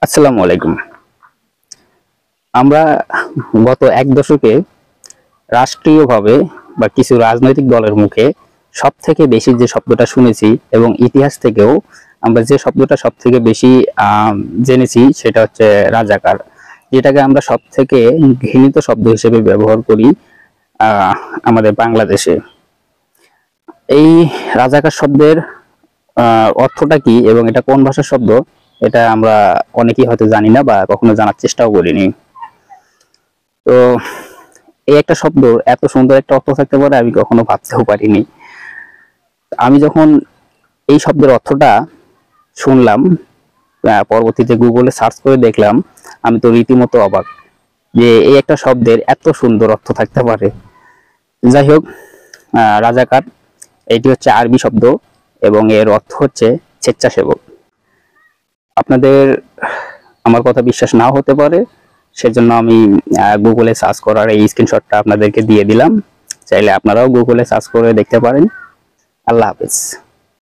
আসসালামু আলাইকুম। আমরা গত এক দশকে রাষ্ট্রীয়ভাবে বা কিছু রাজনৈতিক দলের মুখে সব থেকে বেশি যে শব্দটা শুনেছি এবং ইতিহাস থেকেও আমরা যে শব্দটা সব থেকে বেশি জেনেছি সেটা হচ্ছে রাজাকার, যেটাকে আমরা সব থেকে ঘৃণিত শব্দ হিসেবে ব্যবহার করি আমাদের বাংলাদেশে। এই রাজাকার শব্দের অর্থটা কি এবং এটা কোন ভাষার শব্দ, এটা আমরা অনেকেই হয়তো জানি না বা কখনো জানার চেষ্টাও করিনি। তো এই একটা শব্দ এত সুন্দর একটা অর্থ থাকতে পারে আমি কখনো ভাবতেও পারিনি। আমি যখন এই শব্দের অর্থটা শুনলাম, পরবর্তীতে গুগলে সার্চ করে দেখলাম, আমি তো রীতিমতো অবাক যে এই একটা শব্দের এত সুন্দর অর্থ থাকতে পারে। যাই হোক, রাজাকার এটি হচ্ছে আরবি শব্দ এবং এর অর্থ হচ্ছে স্বেচ্ছাসেবক। আপনাদের আমার কথা বিশ্বাস নাও হতে পারে, সেজন্য আমি গুগলে সার্চ করার এই স্ক্রিনশটটা আপনাদেরকে দিয়ে দিলাম। চাইলে আপনারাও গুগলে সার্চ করে দেখতে পারেন। আল্লাহ হাফেজ।